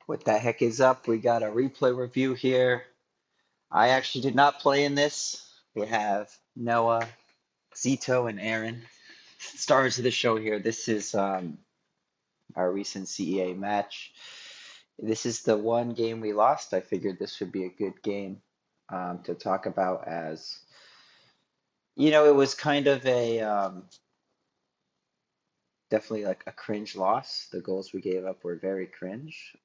What the heck is up? We got a replay review here. I actually did not play in this. We have Noah, Zito, and Aaron, stars of the show here. This is our recent CEA match. This is the one game we lost. I figured this would be a good game to talk about as, it was kind of a definitely like a cringe loss. The goals we gave up were very cringe.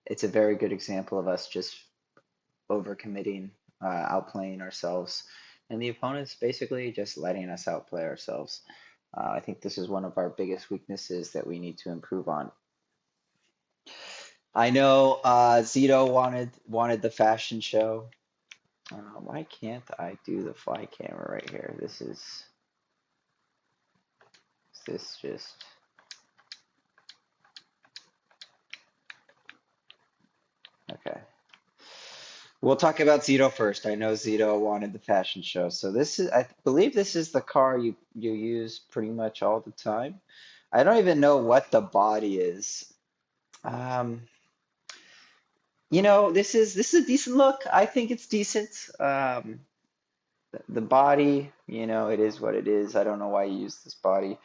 It's a very good example of us just overcommitting, outplaying ourselves, and the opponents basically just letting us outplay ourselves. I think this is one of our biggest weaknesses that we need to improve on. I know Zito wanted the fashion show. Why can't I do the fly camera right here? This just okay. We'll talk about Zito first. I know Zito wanted the fashion show. So I believe this is the car you use pretty much all the time. I don't even know what the body is. Um, this is a decent look. I think it's decent. The body, it is what it is. I don't know why you use this body.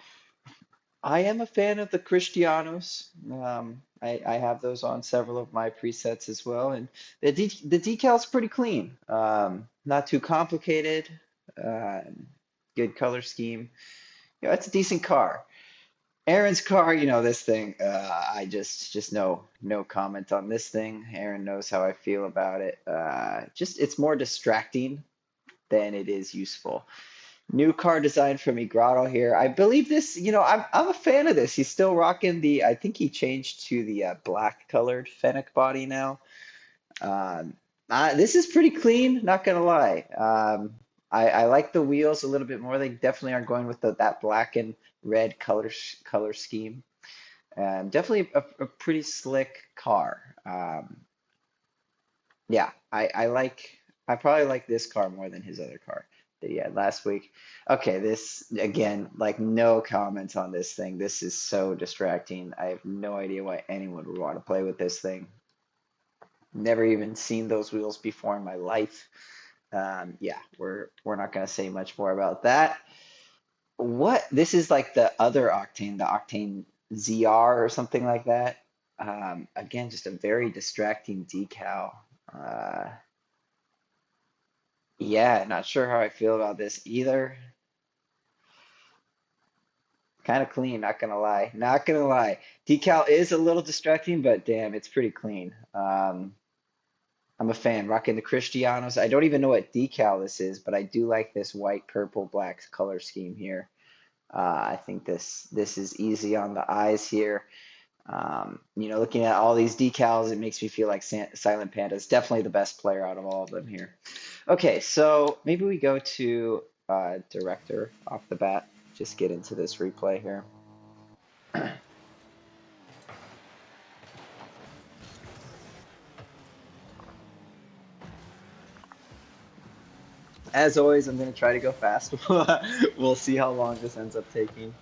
I am a fan of the Cristianos. I have those on several of my presets as well, and the decal's pretty clean. Not too complicated. Good color scheme. It's a decent car. Aaron's car, this thing. I just no comment on this thing. Aaron knows how I feel about it. Just it's more distracting than it is useful. New car design from Grotto here. I believe this, I'm a fan of this. He's still rocking I think he changed to the black colored Fennec body now. Um, this is pretty clean, not gonna lie. I like the wheels a little bit more. They definitely are going with that black and red color scheme. Definitely a pretty slick car. Yeah, I probably like this car more than his other car that he had last week. Okay, this again, like no comments on this thing. This is so distracting. I have no idea why anyone would want to play with this thing. Never even seen those wheels before in my life. Yeah, we're not gonna say much more about that. What this is like the other Octane, the Octane ZR or something like that. Again, just a very distracting decal. Uh, Yeah, not sure how I feel about this either. Kind of clean, not gonna lie. Not gonna lie. Decal is a little distracting, but damn, it's pretty clean. I'm a fan. Rocking the Cristianos. I don't even know what decal this is, but I do like this white, purple, black color scheme here. I think this is easy on the eyes here. Looking at all these decals, it makes me feel like Silent Panda is definitely the best player out of all of them here. Okay, so maybe we go to director off the bat. Just get into this replay here. As always, I'm going to try to go fast. We'll see how long this ends up taking.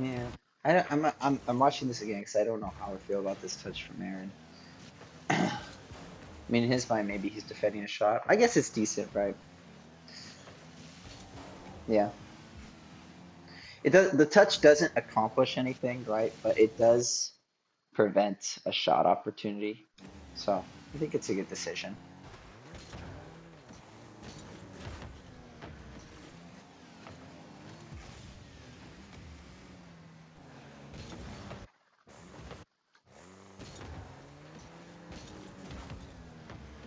Yeah, I'm watching this again because I don't know how I feel about this touch from Aaron. I mean, in his mind, maybe he's defending a shot. I guess it's decent, right? Yeah. The touch doesn't accomplish anything, right? But it does prevent a shot opportunity. So I think it's a good decision.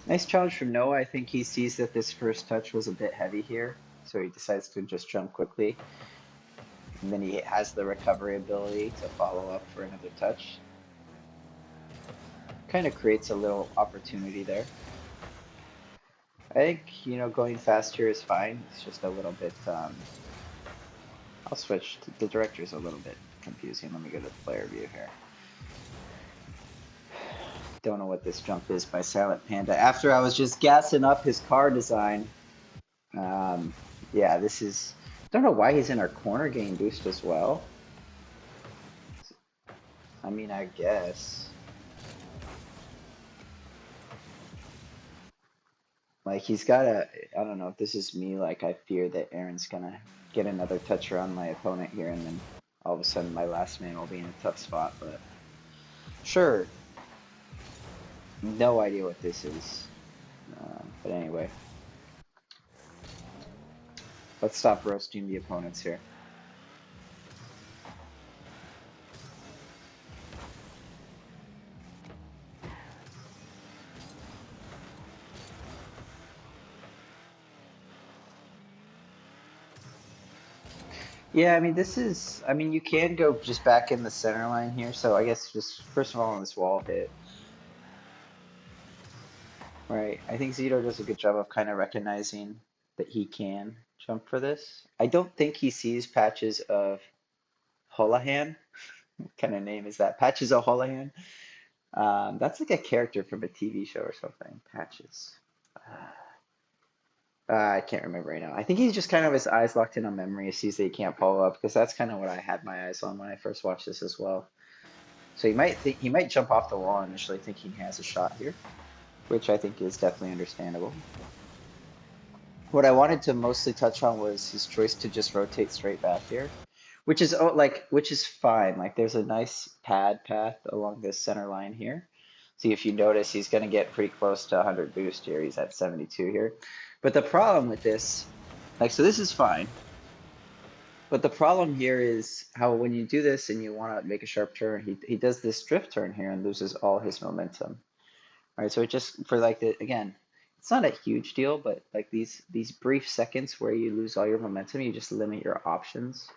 Nice challenge from Noah. I think he sees that this first touch was a bit heavy here, so he decides to just jump quickly. And then he has the recovery ability to follow up for another touch. Kind of creates a little opportunity there. I think, going faster is fine. It's just a little bit, I'll switch. The director's a little bit confusing. Let me go to the player view here. Don't know what this jump is by Silent Panda. After I was just gassing up his car design, um, yeah, this is. Don't know why he's in our corner gain boost as well. I mean, I guess. Like he's got a, I don't know if this is me, like I fear that Aaron's gonna get another toucher on my opponent here and then all of a sudden my last man will be in a tough spot, but sure, no idea what this is. But anyway, let's stop roasting the opponents here. Yeah, I mean, this is, I mean, you can go just back in the center line here. So I guess just first of all on this wall hit, right? I think Zito does a good job of kind of recognizing that he can jump for this. I don't think he sees patches of Holohan. What kind of name is that? Patches O'Houlihan. That's like a character from a TV show or something. Patches. I can't remember right now. I think he's just kind of his eyes locked in on memory. He sees that he can't follow up because that's kind of what I had my eyes on when I first watched this as well. So he might jump off the wall initially thinking he has a shot here, which I think is definitely understandable. What I wanted to mostly touch on was his choice to just rotate straight back here, which is which is fine. Like there's a nice pad path along this center line here. See if you notice he's going to get pretty close to 100 boost here. He's at 72 here. But the problem with this, like so this is fine. But the problem here is how when you do this and you want to make a sharp turn, he does this drift turn here and loses all his momentum. All right, so it just for like the again, it's not a huge deal, but like these brief seconds where you lose all your momentum, you just limit your options,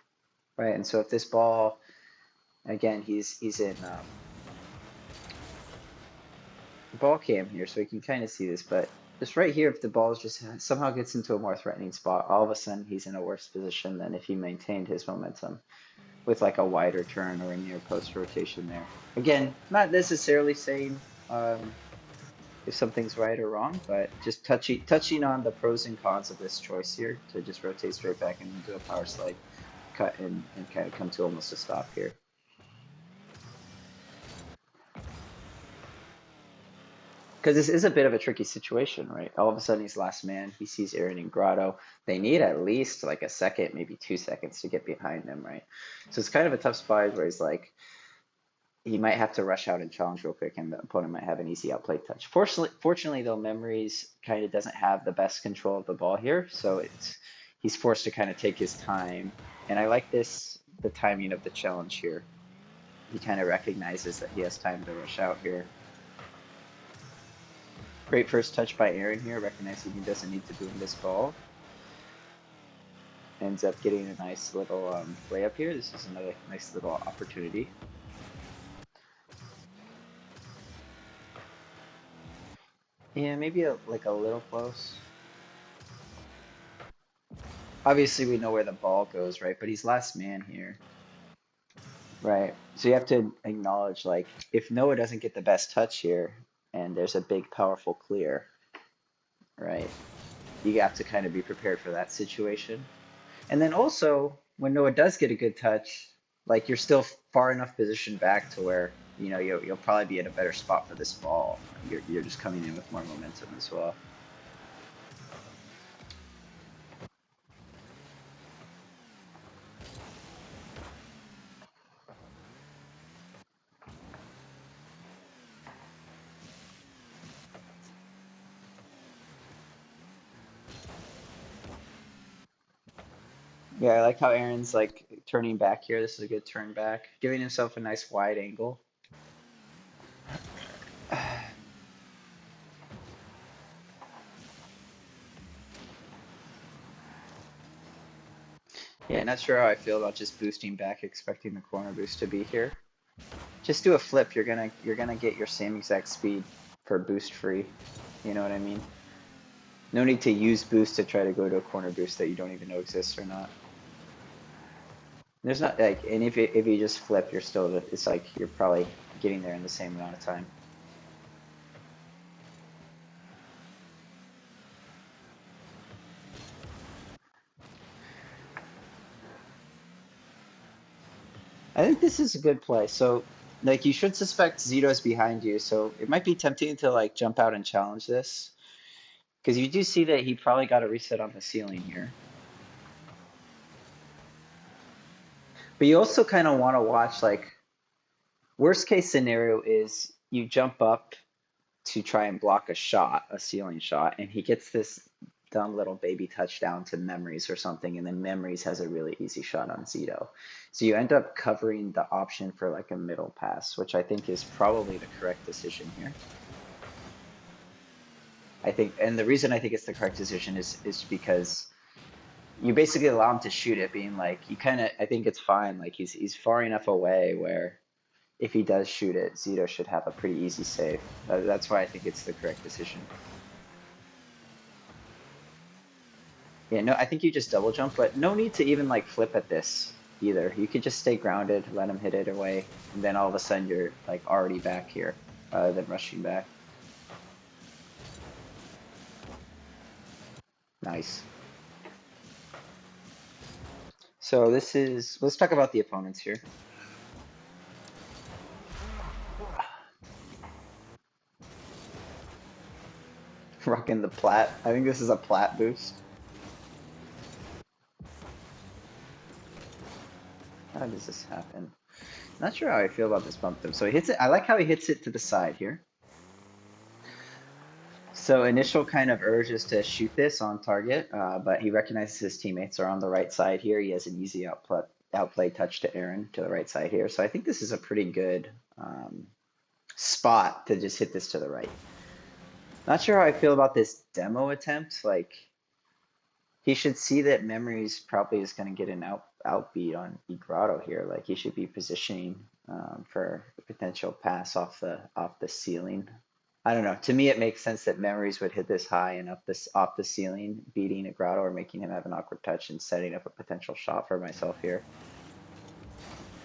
right? And so if this ball, again, he's in ball cam here, so he can kind of see this, but just right here, if the ball just somehow gets into a more threatening spot, all of a sudden he's in a worse position than if he maintained his momentum with like a wider turn or a near post rotation there. Again, not necessarily saying if something's right or wrong, but just touching on the pros and cons of this choice here to just rotate straight back and do a power slide cut and kind of come to almost a stop here. Because this is a bit of a tricky situation, right? All of a sudden he's last man. He sees Aaron and Grotto. They need at least like a second, maybe 2 seconds to get behind him, right? So it's kind of a tough spot where he's like, he might have to rush out and challenge real quick, and the opponent might have an easy outplay touch. Fortunately, though, Memories kind of doesn't have the best control of the ball here, so he's forced to kind of take his time. And I like the timing of the challenge here. He kind of recognizes that he has time to rush out here. Great first touch by Aaron here, recognizing he doesn't need to boom this ball. Ends up getting a nice little layup here. This is another nice little opportunity. Yeah, maybe like a little close. Obviously, we know where the ball goes, right? But he's last man here, right? So you have to acknowledge, like, if Noah doesn't get the best touch here, and there's a big, powerful clear, right? You have to kind of be prepared for that situation. And then also, when Noah does get a good touch, like you're still far enough positioned back to where you'll probably be in a better spot for this ball. You're just coming in with more momentum as well. Yeah, I like how Aaron's like turning back here. This is a good turn back, giving himself a nice wide angle. Yeah, not sure how I feel about just boosting back, expecting the corner boost to be here. Just do a flip. You're gonna get your same exact speed for boost free. You know what I mean? No need to use boost to try to go to a corner boost that you don't even know exists or not. There's not like, and if you just flip, you're still it's like you're probably getting there in the same amount of time. I think this is a good play. So, like, you should suspect Zito's behind you, so it might be tempting to like jump out and challenge this because you do see that he probably got a reset on the ceiling here. But you also kind of want to watch like worst case scenario is you jump up to try and block a shot, a ceiling shot, and he gets this dumb little baby touchdown to Memories or something, and then Memories has a really easy shot on Zito. So you end up covering the option for like a middle pass, which I think is probably the correct decision here. I think, and the reason I think it's the correct decision is because you basically allow him to shoot it, being like you kind of. I think it's fine. Like he's far enough away where if he does shoot it, Zito should have a pretty easy save. That's why I think it's the correct decision. Yeah, no, I think you just double jump, but no need to even like flip at this either. You could just stay grounded, let him hit it away, and then all of a sudden you're like already back here rather than rushing back. Nice. So let's talk about the opponents here. Rocking the plat. I think this is a plat boost. How does this happen? Not sure how I feel about this bump though. So he hits it. I like how he hits it to the side here. So initial kind of urge is to shoot this on target, but he recognizes his teammates are on the right side here. He has an easy outplay touch to Aaron to the right side here. So I think this is a pretty good spot to just hit this to the right. Not sure how I feel about this demo attempt. Like he should see that Memories probably is going to get an outbeat on Igrado here. Like he should be positioning for a potential pass off the ceiling. I don't know. To me, it makes sense that Memories would hit this high and up this off the ceiling, beating a Grotto or making him have an awkward touch and setting up a potential shot for myself here.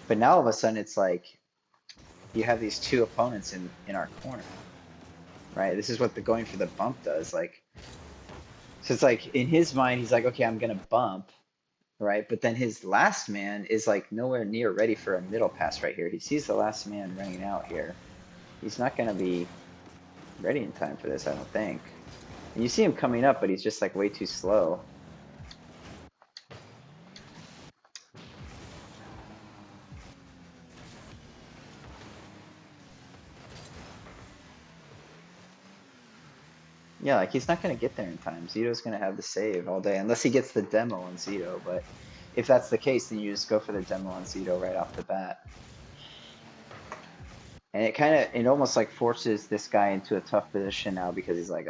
But now all of a sudden, it's like you have these two opponents in our corner, right? This is what the going for the bump does. Like, so it's like in his mind, he's like, okay, I'm gonna bump, right? But then his last man is like nowhere near ready for a middle pass right here. He sees the last man running out here. He's not gonna be ready in time for this, I don't think. And you see him coming up, but he's just like way too slow. Yeah, like he's not gonna get there in time. Zito's gonna have the save all day unless he gets the demo on Zito. But if that's the case, then you just go for the demo on Zito right off the bat. And it almost like forces this guy into a tough position now because he's like,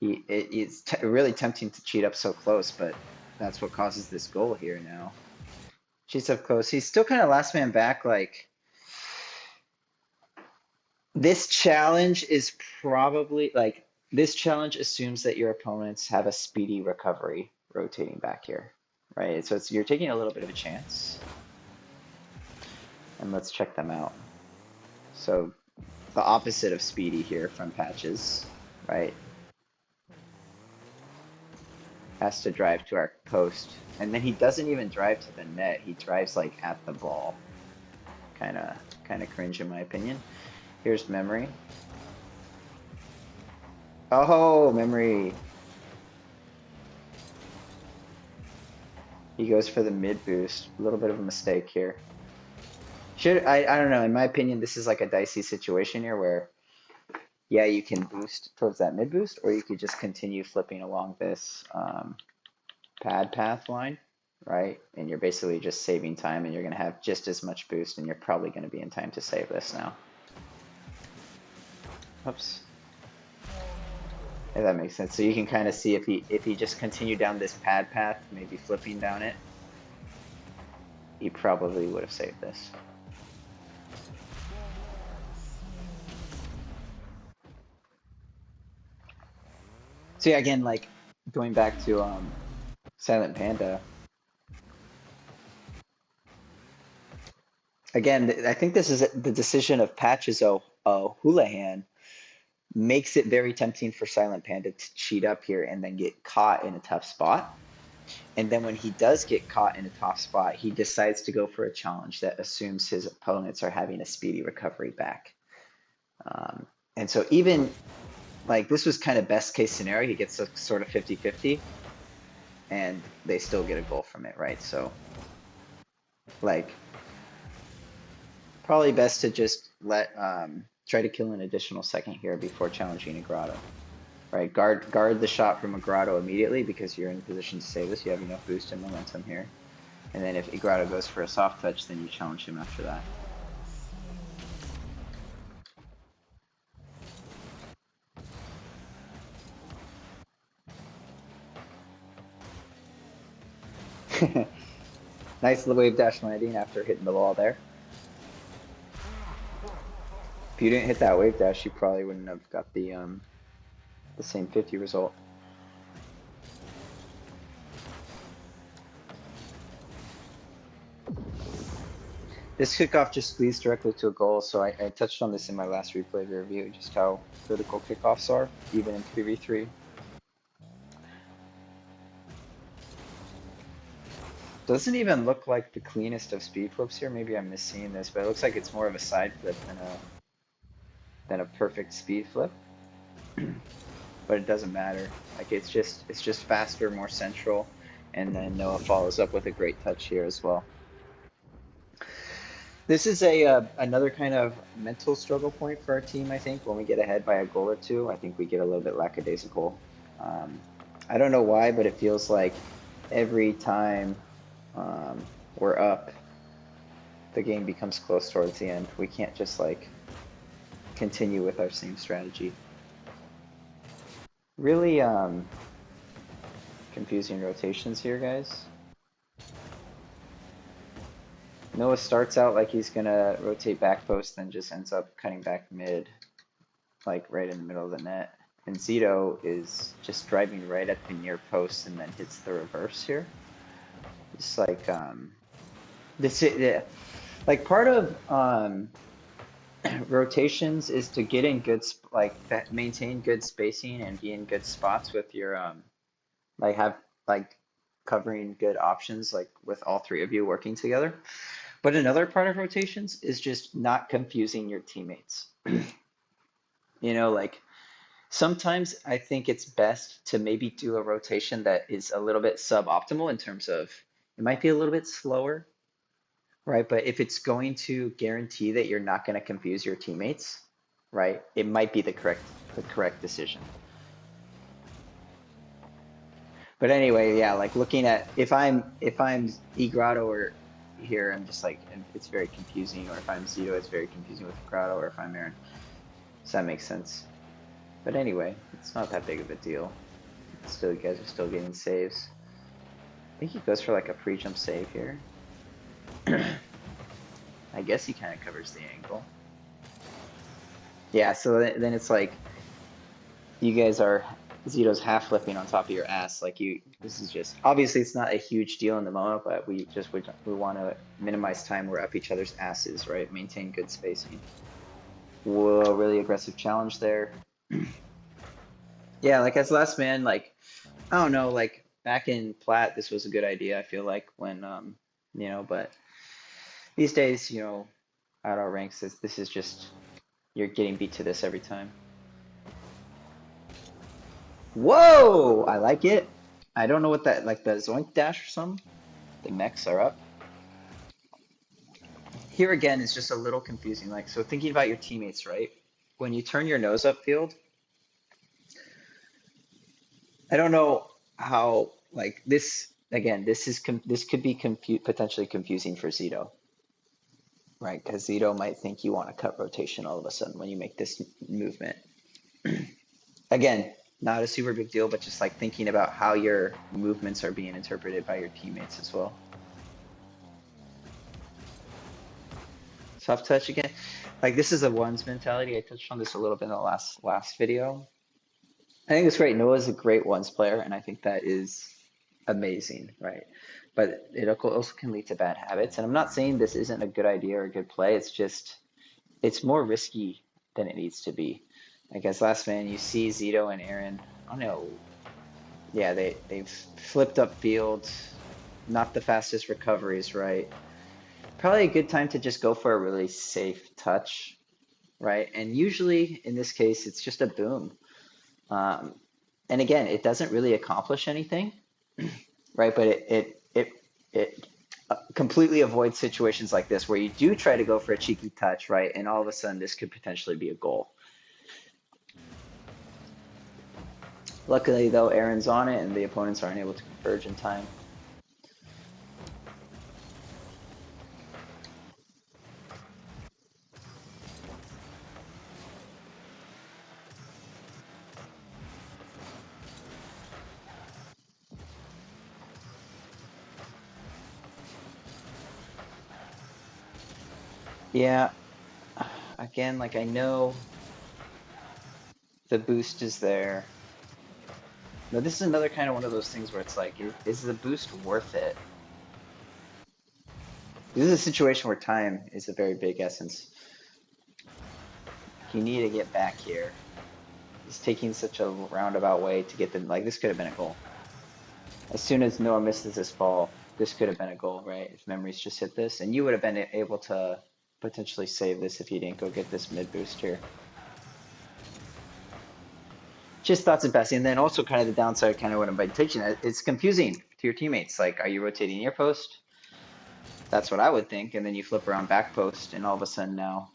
it's really tempting to cheat up so close, but that's what causes this goal here now. Cheats up close. He's still kind of last man back. Like this challenge is probably like this challenge assumes that your opponents have a speedy recovery rotating back here, right? So you're taking a little bit of a chance, and let's check them out. So the opposite of speedy here from Patches, right? Has to drive to our post, and then he doesn't even drive to the net. He drives like at the ball. Kind of cringe in my opinion. Here's Memory. Oh, Memory. He goes for the mid boost. A little bit of a mistake here. I don't know. In my opinion, this is like a dicey situation here where, yeah, you can boost towards that mid boost, or you could just continue flipping along this pad path line, right? And you're basically just saving time, and you're going to have just as much boost, and you're probably going to be in time to save this now. Oops. If that makes sense. So you can kind of see if he just continued down this pad path, maybe flipping down it, he probably would have saved this. So yeah, again, like going back to Silent Panda, again, I think this is the decision of Patches O'Houlihan makes it very tempting for Silent Panda to cheat up here and then get caught in a tough spot. And then when he does get caught in a top spot, he decides to go for a challenge that assumes his opponents are having a speedy recovery back. Um, and so even like this was kind of best case scenario, he gets a sort of 50-50 and they still get a goal from it, right? So like probably best to just let try to kill an additional second here before challenging a grotto. Right, guard the shot from a grotto immediately because you're in a position to save this. You have enough boost and momentum here. And then if Igrado goes for a soft touch, then you challenge him after that. Nice little wave dash landing after hitting the wall there. If you didn't hit that wave dash, you probably wouldn't have got the same 50 result. This kickoff just squeezed directly to a goal, so I touched on this in my last replay review, just how critical kickoffs are, even in 3v3. Doesn't even look like the cleanest of speed flips here. Maybe I'm misseeing this, but it looks like it's more of a side flip than a perfect speed flip. But it doesn't matter. Like it's just faster, more central, and then Noah follows up with a great touch here as well. This is a another kind of mental struggle point for our team. I think when we get ahead by a goal or two, I think we get a little bit lackadaisical. Um, I don't know why, but it feels like every time we're up, the game becomes close towards the end. We can't just like continue with our same strategy. Really confusing rotations here, guys. Noah starts out like he's gonna rotate back post, then just ends up cutting back mid, like right in the middle of the net. And Zito is just driving right at the near post and then hits the reverse here. It's like this yeah. Like part of rotations is to get in good like that maintain good spacing and be in good spots with your like have like covering good options like with all three of you working together. But another part of rotations is just not confusing your teammates. Like sometimes I think it's best to maybe do a rotation that is a little bit suboptimal in terms of it might be a little bit slower, right? But if it's going to guarantee that you're not going to confuse your teammates, right? It might be the correct decision. But anyway, yeah, like looking at if I'm Egrado or here, I'm just like and it's very confusing, or if I'm Zito, it's very confusing with Grotto, or if I'm Aaron. Does that make sense? But anyway, it's not that big of a deal. Still, you guys are still getting saves. I think he goes for like a pre-jump save here. I guess he kind of covers the angle. Yeah, so then it's like you guys are Zito's half flipping on top of your ass. Like this is just obviously it's not a huge deal in the moment, but we want to minimize time we're up each other's asses, right? Maintain good spacing. Whoa, really aggressive challenge there. Yeah, like as last man, like I don't know, like back in Plat, this was a good idea. I feel like when but these days, at our ranks, this is just you're getting beat to this every time. Whoa, I like it. I don't know what that like the Zoink dash or something. The mechs are up. Here again is just a little confusing. Like so, thinking about your teammates, right? When you turn your nose upfield, I don't know how like this again. This could be potentially confusing for Zito, right? Because Zito might think you want to cut rotation all of a sudden when you make this movement. Again, not a super big deal, but just like thinking about how your movements are being interpreted by your teammates as well. Soft touch again. Like this is a ones mentality. I touched on this a little bit in the last video. I think it's great. Noah's a great ones player, and I think that is amazing, right? But it also can lead to bad habits. And I'm not saying this isn't a good idea or a good play. It's just it's more risky than it needs to be. Like as last man, you see Zito and Aaron. I don't know. Yeah, they've flipped up field, not the fastest recoveries, right? Probably a good time to just go for a really safe touch, right? And usually in this case, it's just a boom. Um, and again, it doesn't really accomplish anything, right? But it completely avoids situations like this where you do try to go for a cheeky touch, right? And all of a sudden, this could potentially be a goal. Luckily, though, Aaron's on it, and the opponents aren't able to converge in time. Yeah, again, like I know the boost is there. Now, this is another kind of one of those things where it's like, is the boost worth it? This is a situation where time is a very big essence. You need to get back here. He's taking such a roundabout way to get them. Like, this could have been a goal. As soon as Noah misses this ball, this could have been a goal, right? If memories just hit this. And you would have been able to potentially save this if you didn't go get this mid boost here. Just thoughts and passing. And then also kind of the downside, kind of what I'm taking. It's confusing to your teammates. Like, are you rotating near post? That's what I would think. And then you flip around back post, and all of a sudden now,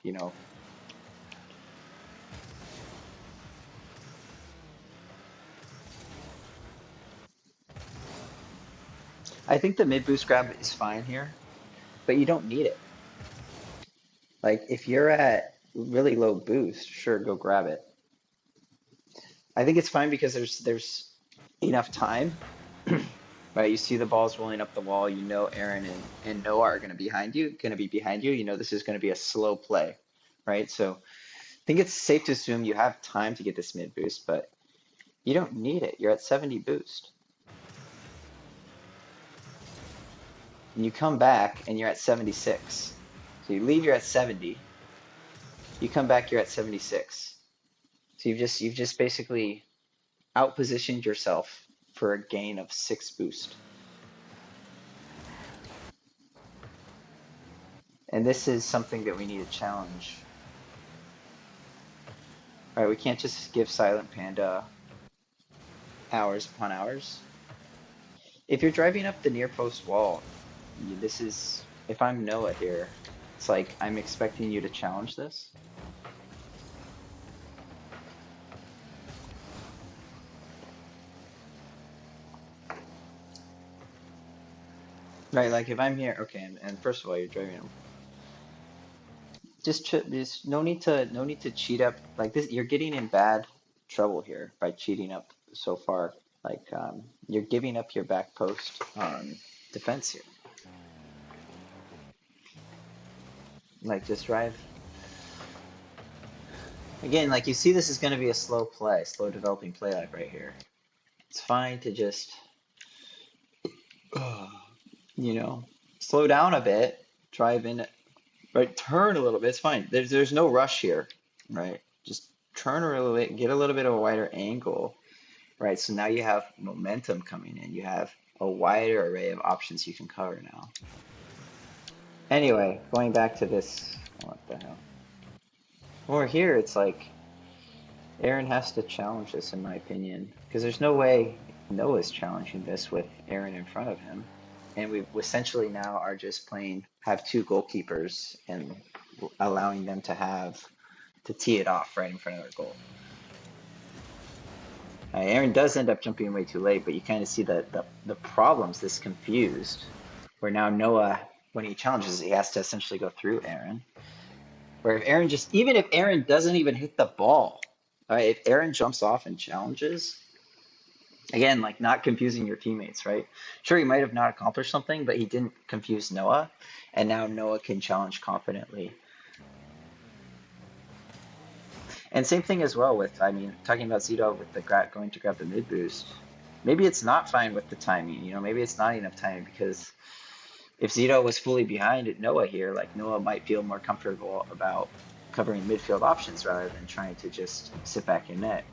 I think the mid boost grab is fine here, but you don't need it. Like, if you're at really low boost, sure, go grab it. I think it's fine because there's enough time. Right, you see the balls rolling up the wall. You know Aaron and Noah are going to be behind you. You know this is going to be a slow play, right? So I think it's safe to assume you have time to get this mid boost, but you don't need it. You're at 70 boost. And you come back and you're at 76. So you leave, you're at 70. You come back, you're at 76. So you've just basically outpositioned yourself for a gain of 6 boost. And this is something that we need to challenge. Right, we can't just give Silent Panda hours upon hours. If you're driving up the near post wall, this is, if I'm Noah here, it's like I'm expecting you to challenge this. Right, like if I'm here, okay, and first of all, you're driving him. Just no need to cheat up like this. You're getting in bad trouble here by cheating up so far. Like you're giving up your back post defense here. Like just drive again. Like you see, this is going to be a slow play, slow developing play. Like right here, it's fine to just you know slow down a bit, drive in, right, turn a little bit. It's fine. There's no rush here, right? Just turn a little bit, get a little bit of a wider angle. Right, so now you have momentum coming in. You have a wider array of options you can cover now. Anyway, going back to this, what the hell? Over here, it's like Aaron has to challenge this, in my opinion, because there's no way Noah's challenging this with Aaron in front of him. And we essentially now are just have two goalkeepers and allowing them to tee it off right in front of their goal. Aaron does end up jumping way too late, but you kind of see the problems, this confused, where now Noah, when he challenges, he has to essentially go through Aaron. Where if Aaron even if Aaron doesn't even hit the ball, all right, if Aaron jumps off and challenges, again, like not confusing your teammates, right? Sure, he might have not accomplished something, but he didn't confuse Noah, and now Noah can challenge confidently. And same thing as well with, I mean, talking about Zito with the going to grab the mid boost. Maybe it's not fine with the timing. Maybe it's not enough time because if Zito was fully behind Noah here, like Noah might feel more comfortable about covering midfield options rather than trying to just sit back in net.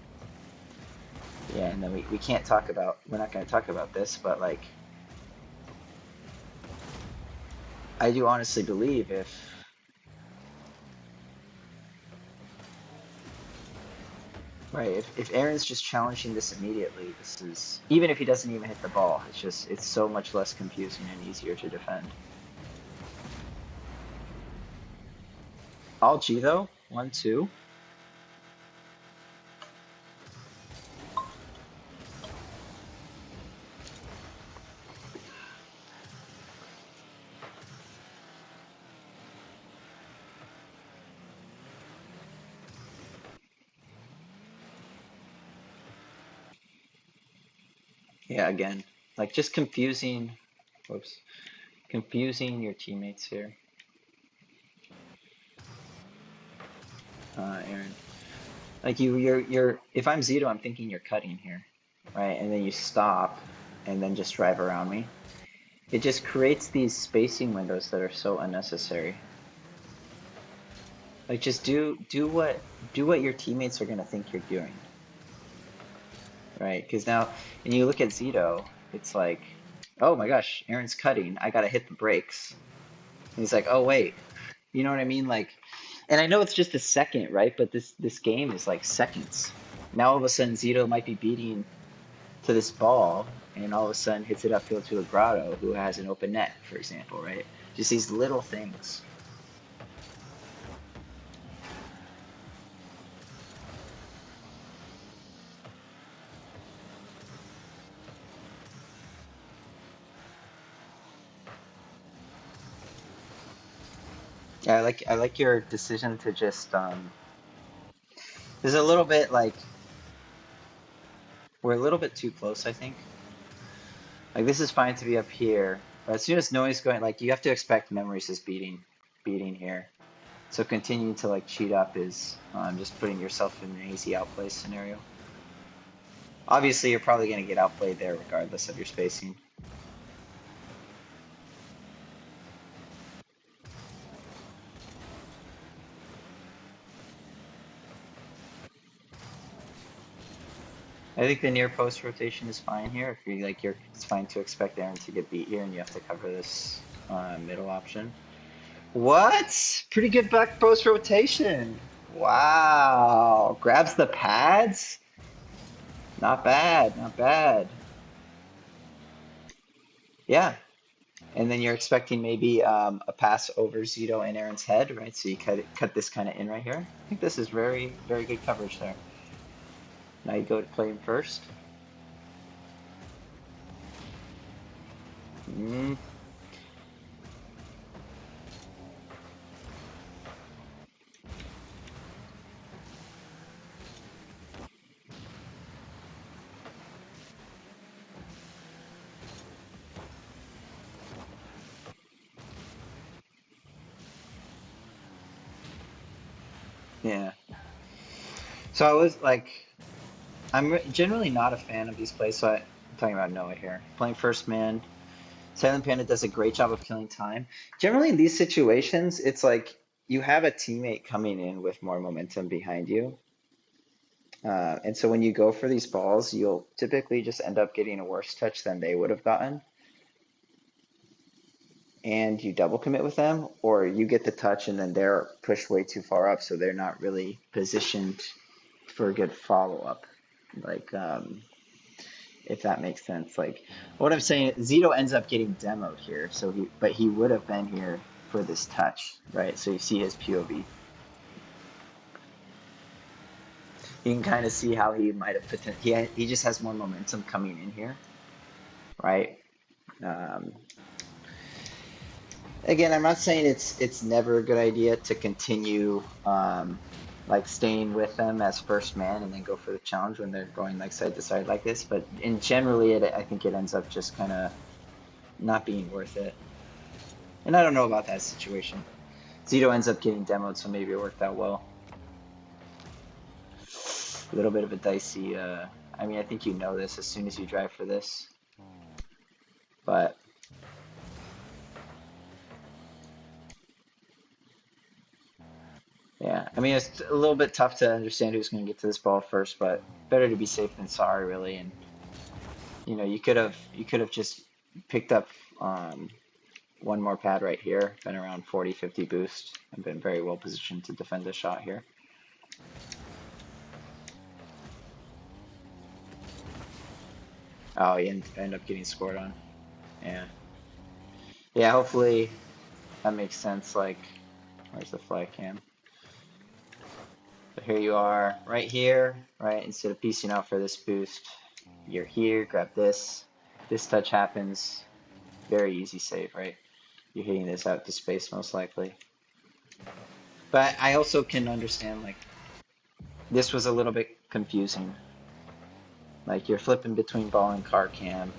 Yeah, and then we can't talk about, we're not going to talk about this, but like, I do honestly believe if Aaron's just challenging this immediately, this is, even if he doesn't even hit the ball, it's just, it's so much less confusing and easier to defend. All G though, 1-2. Yeah, again, like just confusing, whoops, confusing your teammates here, Aaron. Like if I'm Zito, I'm thinking you're cutting here, right? And then you stop and then just drive around me. It just creates these spacing windows that are so unnecessary. Like just do what your teammates are gonna think you're doing, right? Because now when you look at Zito, it's like, oh my gosh, Aaron's cutting. I gotta hit the brakes. And he's like, oh wait, you know what I mean? Like, and I know it's just a second, right? But this game is like seconds. Now all of a sudden Zito might be beating to this ball, and all of a sudden hits it upfield to a Grotto who has an open net, for example, right? Just these little things. Yeah, I like your decision to just there's a little bit like we're a little bit too close, I think. Like this is fine to be up here, but as soon as noise going, like you have to expect memories is beating here. So continuing to like cheat up is just putting yourself in an easy outplay scenario. Obviously, you're probably going to get outplayed there regardless of your spacing. I think the near post rotation is fine here. If you like, it's fine to expect Aaron to get beat here, and you have to cover this middle option. What? Pretty good back post rotation. Wow. Grabs the pads. Not bad. Not bad. Yeah. And then you're expecting maybe a pass over Zito and Aaron's head, right? So you cut this kind of in right here. I think this is very, very good coverage there. Now you go to play him first. Mm, yeah. So I was like, generally not a fan of these plays. I'm talking about Noah here. Playing first man. Silent Panda does a great job of killing time. Generally in these situations, it's like you have a teammate coming in with more momentum behind you. And so when you go for these balls, you'll typically just end up getting a worse touch than they would have gotten. And you double commit with them, or you get the touch and then they're pushed way too far up, so they're not really positioned for a good follow up. Like, if that makes sense. Like, what I'm saying, Zito ends up getting demoed here, but he would have been here for this touch, right? So you see his POV. You can kind of see how he might have he just has more momentum coming in here, right? Um, Again, I'm not saying it's never a good idea to continue like staying with them as first man and then go for the challenge when they're going like side to side like this. But in generally, I think it ends up just kind of not being worth it. And I don't know about that situation. Zito ends up getting demoed, so maybe it worked out well. A little bit of a dicey. I mean, I think you know this as soon as you drive for this, but Yeah, I mean it's a little bit tough to understand who's going to get to this ball first, but better to be safe than sorry, really. And you could have just picked up um, one more pad right here, been around 40, 50 boost, and been very well positioned to defend the shot here. Oh, you end up getting scored on. Yeah, yeah. Hopefully that makes sense. Like, where's the flag cam? So here you are, right here, right? Instead of piecing out for this boost, you're here. Grab this. This touch happens. Very easy save, right? You're hitting this out to space most likely. But I also can understand like this was a little bit confusing. Like you're flipping between ball and car cam.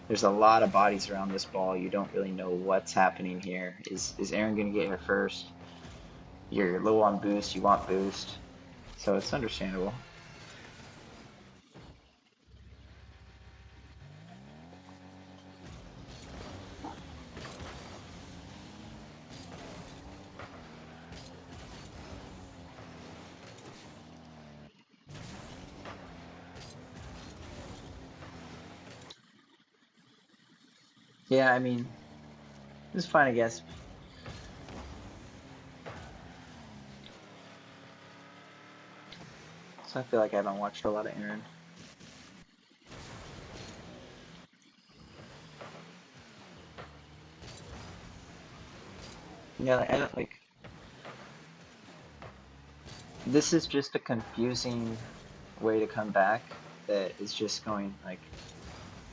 There's a lot of bodies around this ball. You don't really know what's happening here. Is Aaron gonna get here first? You're low on boost. You want boost, so it's understandable. Yeah, I mean, it's fine, I guess. So I feel like I haven't watched a lot of Aaron. Yeah, like, I don't like. This is just a confusing way to come back that is just going like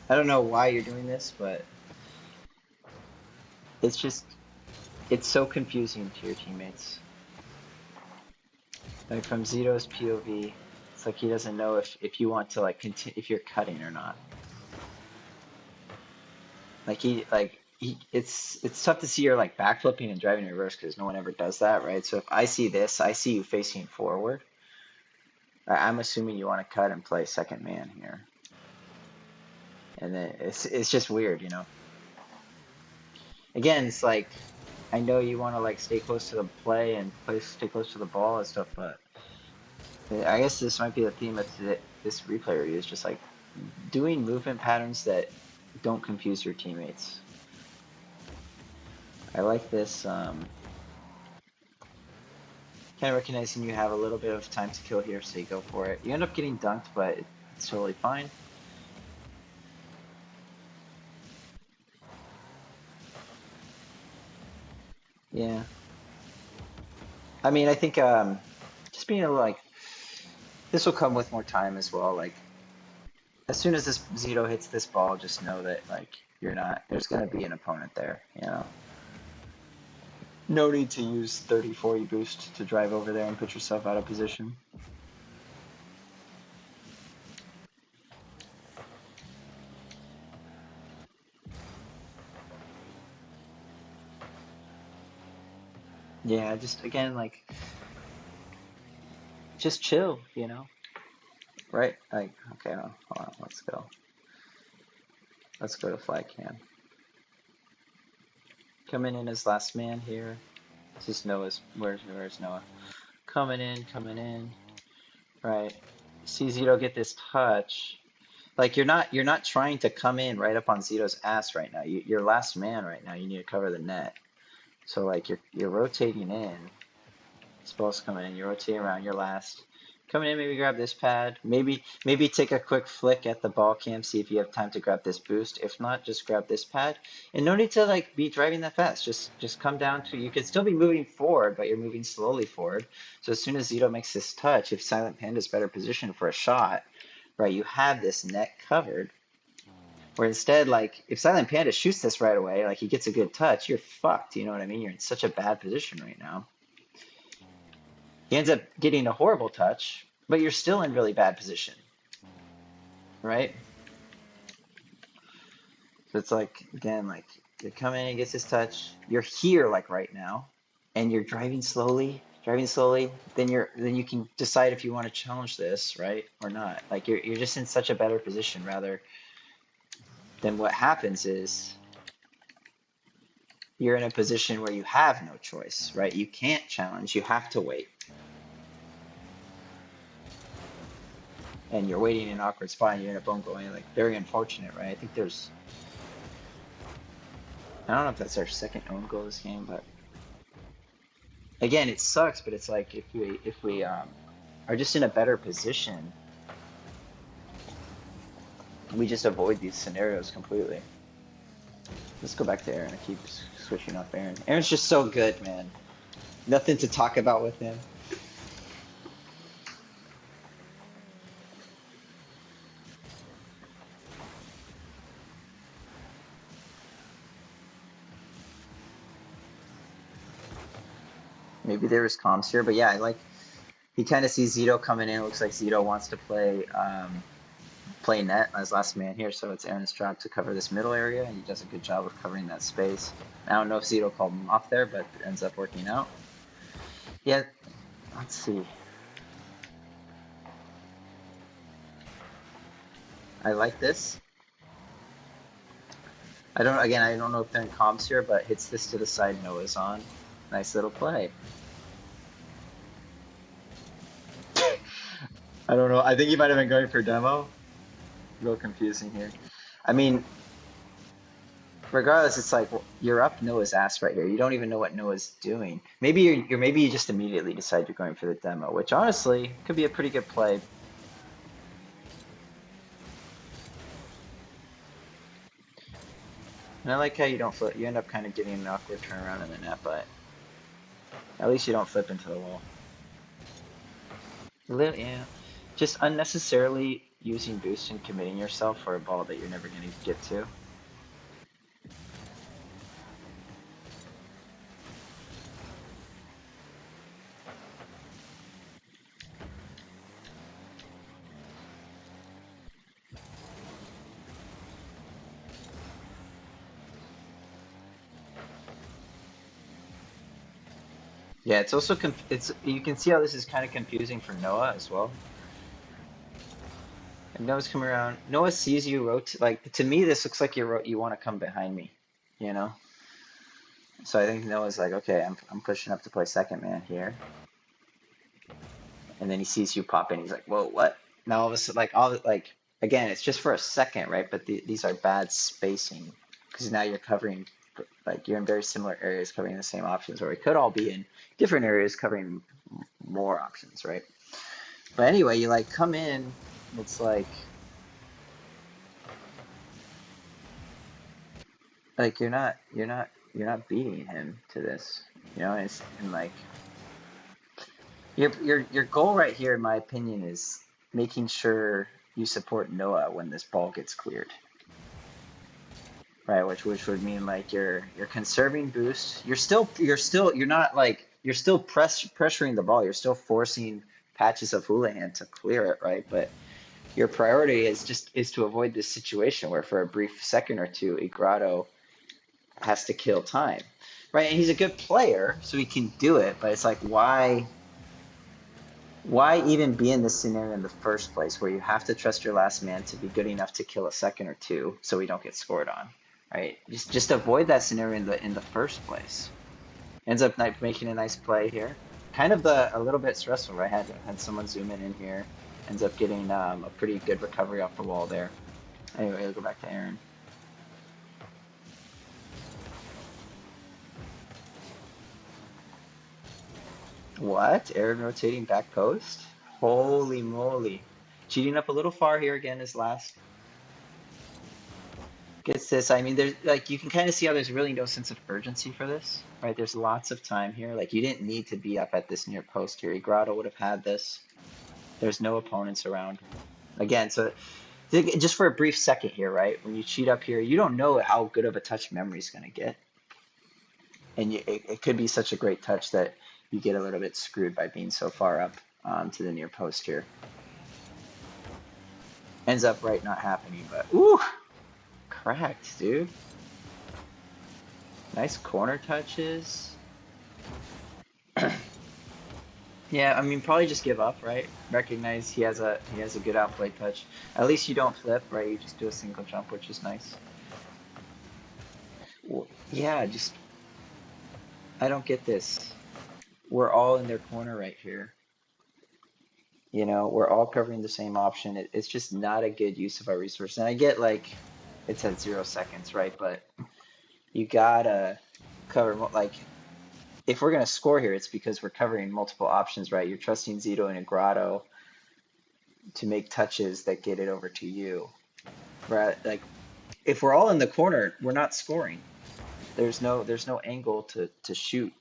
I don't know why you're doing this, but it's just it's so confusing to your teammates. Like from Zito's POV, it's like he doesn't know if you want to like continue if you're cutting or not. It's tough to see you're like backflipping and driving in reverse because no one ever does that, right? So if I see this, I see you facing forward. I'm assuming you want to cut and play second man here, and then it's just weird, you know. Again, it's like I know you want to like stay close to the play and stay close to the ball and stuff, but I guess this might be the theme of this replay review is just like doing movement patterns that don't confuse your teammates. I like this. Kind of recognizing you have a little bit of time to kill here, so you go for it. You end up getting dunked, but it's totally fine. Yeah. I mean, I think just being able to, like this will come with more time as well. Like as soon as this Zito hits this ball, just know that like you're not. There's gonna be an opponent there. You know. No need to use 30, 40 boost to drive over there and put yourself out of position. Yeah, just again, like just chill, you know. Right? Like okay, no, hold on, let's go. Let's go to flag cam. Coming in as last man here. This is Noah's. Where's Noah? Coming in, coming in. Right. See Zito get this touch. Like you're not trying to come in right up on Zito's ass right now. You're last man right now. You need to cover the net. So like you're rotating in. This ball's coming in. You're rotating around. You're last. Coming in, maybe grab this pad. Maybe take a quick flick at the ball cam, see if you have time to grab this boost. If not, just grab this pad. And no need to like be driving that fast. Just come down to you could still be moving forward, but you're moving slowly forward. So as soon as Zito makes this touch, if Silent Panda's better positioned for a shot, right, you have this net covered. Where instead, like if Silent Panda shoots this right away, like he gets a good touch, you're fucked. You know what I mean? You're in such a bad position right now. He ends up getting a horrible touch, but you're still in really bad position, right? So it's like again, like you come in and gets his touch. You're here like right now, and you're driving slowly. Then you can decide if you want to challenge this, right, or not. Like you're just in such a better position rather than what happens is you're in a position where you have no choice, right? You can't challenge. You have to wait. and you're waiting in an awkward spot and you end up bone going, like very unfortunate, right? I think I don't know if that's our second own goal this game, but again, it sucks, but it's like if we are just in a better position, we just avoid these scenarios completely. Let's go back to Aaron. I keep switching off Aaron. Aaron's just so good, man. Nothing to talk about with him. Maybe there was comms here, but yeah, I like he kind of sees Zito coming in. It looks like Zito wants to play net as last man here, so it's Aaron's job to cover this middle area, and he does a good job of covering that space. I don't know if Zito called him off there, but it ends up working out. Yeah, let's see. I like this. I don't know if they're in comms here, but hits this to the side. Noah's on. Nice little play. I don't know. I think he might have been going for demo. Real confusing here. I mean, regardless, it's like well, you're up Noah's ass right here. You don't even know what Noah's doing. Maybe maybe you just immediately decide you're going for the demo, which honestly could be a pretty good play. And I like how you don't flip. You end up kind of getting an awkward turnaround in the net, but at least you don't flip into the wall. Yeah, just unnecessarily using boost and committing yourself for a ball that you're never going to get to. Yeah, it's also it's you can see how this is kind of confusing for Noah as well. And Noah's coming around. Noah sees you rotate. Like to me, this looks like you want to come behind me, you know. So I think Noah's like, okay, I'm pushing up to play second man here, and then he sees you pop in. He's like, whoa, what? Now all of a sudden, like again, it's just for a second, right? But these are bad spacing because now you're covering like you're in very similar areas covering the same options, or we could all be in different areas covering more options, right? But anyway, you like come in, it's like you're not beating him to this, you know. And like your goal right here, in my opinion, is making sure you support Noah when this ball gets cleared, right? Which would mean like you're conserving boost. You're not like you're still pressuring the ball. You're still forcing patches of Houlihan to clear it, right? But your priority is to avoid this situation where for a brief second or two, Igrado has to kill time, right? And he's a good player, so he can do it. But it's like why even be in this scenario in the first place where you have to trust your last man to be good enough to kill a second or two so we don't get scored on, right? Just avoid that scenario in the first place. Ends up making a nice play here. Kind of a little bit stressful, right? Had someone zoom in here. Ends up getting a pretty good recovery off the wall there. Anyway, we'll go back to Aaron. What? Aaron rotating back post? Holy moly. Cheating up a little far here again is last. Gets this. I mean, there's like you can kind of see how there's really no sense of urgency for this, right? There's lots of time here. Like you didn't need to be up at this near post here. Grotto would have had this. There's no opponents around. Again, so just for a brief second here, right? When you cheat up here, you don't know how good of a touch memory is going to get. And it could be such a great touch that you get a little bit screwed by being so far up to the near post here. Ends up right not happening, but ooh, cracked, dude. Nice corner touches. Yeah, I mean, probably just give up, right? Recognize he has a good outplay touch. At least you don't flip, right? You just do a single jump, which is nice. Yeah, just I don't get this. We're all in their corner right here. You know, we're all covering the same option. It's just not a good use of our resource. And I get like it's at 0 seconds, right? But you gotta cover like if we're gonna score here, it's because we're covering multiple options, right? You're trusting Zito and Grotto to make touches that get it over to you, right? Like if we're all in the corner, we're not scoring. There's no angle to shoot.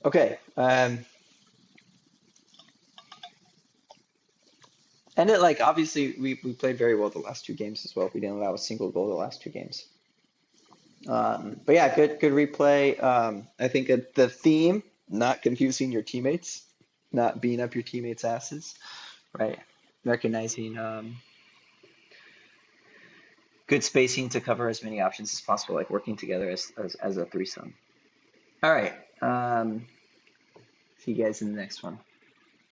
Okay. And it like obviously we played very well the last two games as well. We didn't allow a single goal the last two games. But yeah, good replay. I think the theme, not confusing your teammates, not beating up your teammates' asses, right? Recognizing good spacing to cover as many options as possible, like working together as a threesome. All right. See you guys in the next one.